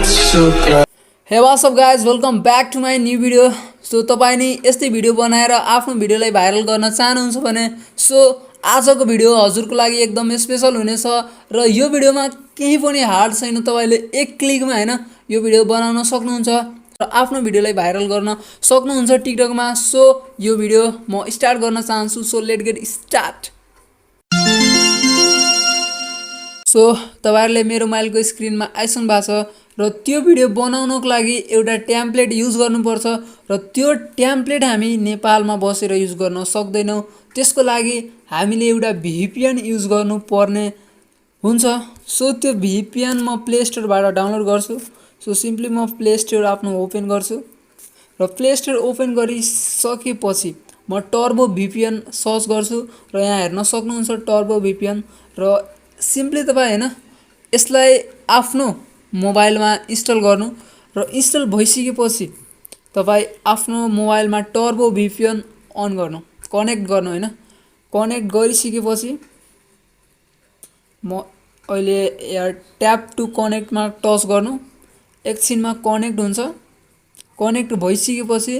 Hey, what's up guys, welcome back to my new video. So तपाईं नि यस्तै video बनाएर आफ्नो भिडियोलाई भाइरल गर्न चाहनुहुन्छ भने सो आजको भिडियो हजुरको लागि एकदम स्पेशल हुनेछ र यो भिडियोमा केही पनि हार्ड छैन। तपाईले एक क्लिकमा हैन यो भिडियो बनाउन सक्नुहुन्छ र आफ्नो भिडियोलाई भाइरल गर्न सक्नुहुन्छ टिकटकमा। सो यो भिडियो म स्टार्ट गर्न चाहन्छु। So let get start. So तपाईहरुले मेरो माइलको स्क्रिनमा आइसक्नु भएको छ र त्यो भिडियो बनाउनको लागि एउटा टेम्प्लेट युज गर्नुपर्छ र त्यो टेम्प्लेट हामी नेपालमा बसेर युज गर्न सक्दैनौं। त्यसको लागि हामीले एउटा VPN युज गर्नुपर्ने हुन्छ। सो त्यो VPN म प्ले स्टोरबाट डाउनलोड गर्छु। सो सिम्पली म प्ले स्टोर आफ्नो ओपन गर्छु र प्ले स्टोर ओपन गरिसकेपछि म टर्बो VPN सर्च गर्छु र यहाँ हेर्न सक्नुहुन्छ टर्बो VPN र सिम्पली तपाई हैन यसलाई आफ्नो मोबाइलमा इन्स्टल गर्नु र इन्स्टल भइसकेपछि तपाई आफ्नो मोबाइलमा टर्बो VPN अन गर्नु, कनेक्ट गर्नु हैन। कनेक्ट गरिसकेपछि म अहिले यहाँ ट्याप टु कनेक्ट मा टच गर्नु। एकछिनमा कनेक्ट हुन्छ। कनेक्ट भइसकेपछि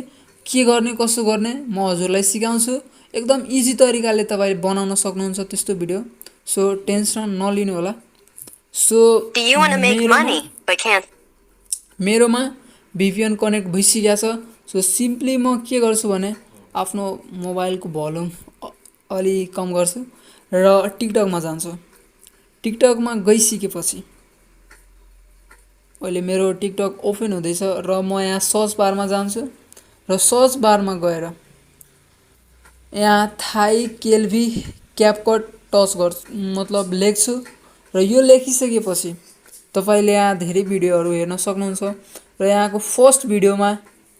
के गर्ने कसो गर्ने म हजुरलाई सिकाउँछु। एकदम इजी तरिकाले तपाई बनाउन सक्नुहुन्छ त्यस्तो भिडियो। सो टेन्सन नलिनु होला। So Do you want to make money but can't? मेरोमा VPN कनेक्ट भइसकेको छ। सो सिम्पली म के गर्छु भने आफ्नो मोबाइलको भोल्युम अलि कम गर्छु र टिकटकमा जान्छु। टिकटकमा गइसकेपछि अहिले मेरो टिकटक ओपन हुँदैछ र म यहाँ सर्च बारमा जान्छु र सर्च बारमा गएर यहाँ thaikelavi Capcut टच गर्छु, मतलब लेख्छु र यो लेखिसकेपछि तपाईले यहाँ धेरै भिडियोहरु हेर्न सक्नुहुन्छ र यहाँको फर्स्ट भिडियोमा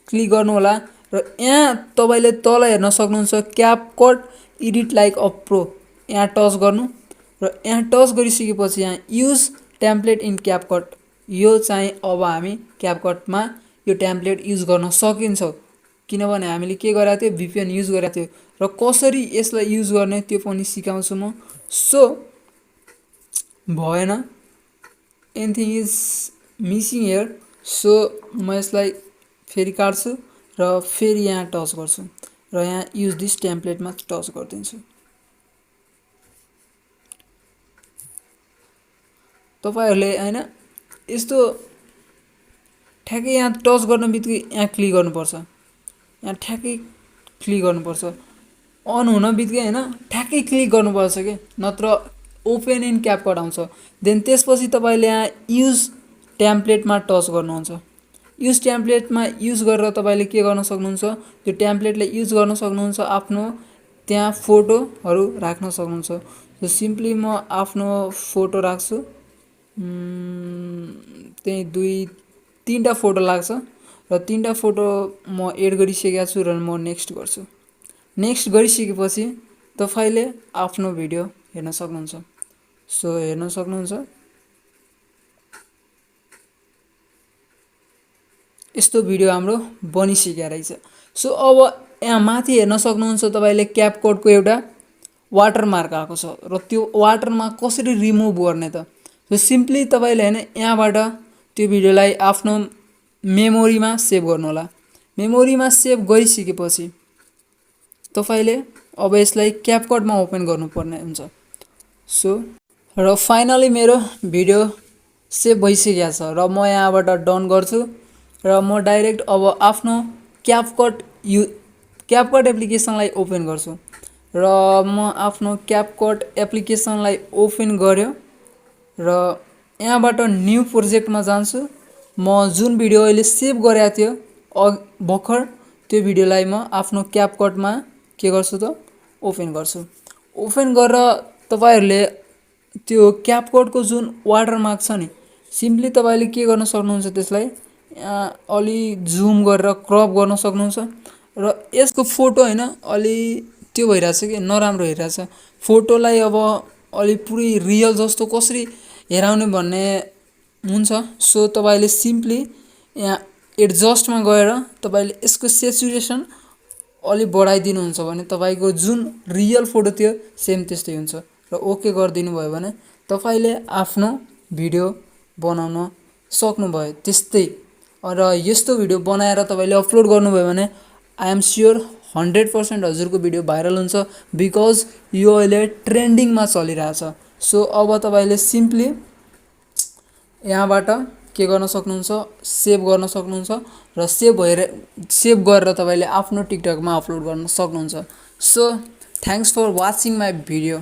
क्लिक गर्नु होला र यहाँ तपाईले तल हेर्न सक्नुहुन्छ Capcut edit like a pro, यहाँ टच गर्नु र यहाँ टच गरिसकेपछि यहाँ युज टेम्प्लेट इन Capcut, यो चाहिँ अब हामी Capcut मा यो टेम्प्लेट युज गर्न सकिन्छ किनभने हामीले के गरेका थियो VPN युज गरेका थियो र कसरी यसलाई युज गर्ने त्यो पनि सिकाउँछु म। सो भएन, anything is missing here. So म यसलाई फेरि काट्छु र फेरि यहाँ टच गर्छु र यहाँ युज दिस टेम्प्लेटमा टच गर्दिन्छु। तपाईहरुले हैन यस्तो ठ्याक्कै यहाँ टच गर्न बित्तिकै यहाँ क्लिक गर्नुपर्छ। यहाँ ठ्याक्कै क्लिक गर्नुपर्छ। अन हुन बित्तिकै हैन ठ्याक्कै क्लिक गर्नुपर्छ के, नत्र ओपन इन Capcut आउँछ। देन त्यसपछि तपाईले यहाँ युज टेम्प्लेटमा टच गर्नुहुन्छ। युज टेम्प्लेटमा युज गरेर तपाईले के गर्न सक्नुहुन्छ, त्यो टेम्प्लेटलाई युज गर्न सक्नुहुन्छ, आफ्नो त्यहाँ फोटोहरु राख्न सक्नुहुन्छ। सो सिम्पली म आफ्नो फोटो राख्छु। त्यही 2-3टा फोटो लाग्छ र 3टा फोटो म एड गरिसकेको छु र म नेक्स्ट गर्छु। नेक्स्ट गरिसकेपछि तपाईले आफ्नो भिडियो हेर्न सक्नुहुन्छ। सो हेर्न सक्नुहुन्छ यस्तो भिडियो हाम्रो बनिसकेको रहेछ। सो अब यहाँ माथि हेर्न सक्नुहुन्छ तपाईले Capcut को एउटा वाटरमार्क आएको छ र त्यो वाटरमार्क कसरी रिमुभ गर्ने त। सो सिम्पली तपाईले हैन यहाँबाट त्यो भिडियोलाई आफ्नो मेमोरीमा सेभ गर्नु होला। मेमोरीमा सेभ गरिसकेपछि तपाईले अब यसलाई Capcut मा ओपन गर्नुपर्ने हुन्छ। सो र फाइनली मेरो भिडियो सेभ भइसकेको छ र म यहाँबाट डन गर्छु र म डाइरेक्ट अब आफ्नो Capcut एप्लिकेसनलाई ओपन गर्छु र म आफ्नो Capcut एप्लिकेसनलाई ओपन गर्यो र यहाँबाट न्यू प्रोजेक्टमा जान्छु। म जुन भिडियो अहिले सेभ गरेको थियो भर्खर त्यो भिडियोलाई म आफ्नो Capcut मा के गर्छु त ओपन गर्छु। ओपन गरेर तपाईहरुले त्यो Capcut को जुन वाटरमार्क छ नि, सिम्पली तपाईले के गर्न सक्नुहुन्छ, त्यसलाई अलि जुम गरेर क्रप गर्न सक्नुहुन्छ र यसको फोटो हैन अलि त्यो भइराछ के नराम्रो भइराछ। फोटोलाई अब अलि पुरै रियल जस्तो कसरी हेराउने भन्ने हुन्छ। सो तपाईले सिम्पली यहाँ एडजस्टमा गएर तपाईले यसको सेचुरेसन अलि बढाइदिनुहुन्छ भने तपाईको जुन रियल फोटो थियो सेम त्यस्तै हुन्छ र ओके गरिदिनु भयो भने तपाईले आफ्नो भिडियो बनाउन सक्नुभयो त्यस्तै र यस्तो भिडियो बनाएर तपाईले अपलोड गर्नुभयो भने आई एम स्योर 100% हजुरको भिडियो भाइरल हुन्छ बिकज यो अहिले ट्रेन्डिङमा चलिरहेछ सो अब तपाईले सिम्पली यहाँबाट के गर्न सक्नुहुन्छ सेभ गर्न सक्नुहुन्छ र सेभ गरेर तपाईले आफ्नो टिकटकमा अपलोड गर्न सक्नुहुन्छ so thanks for watching my video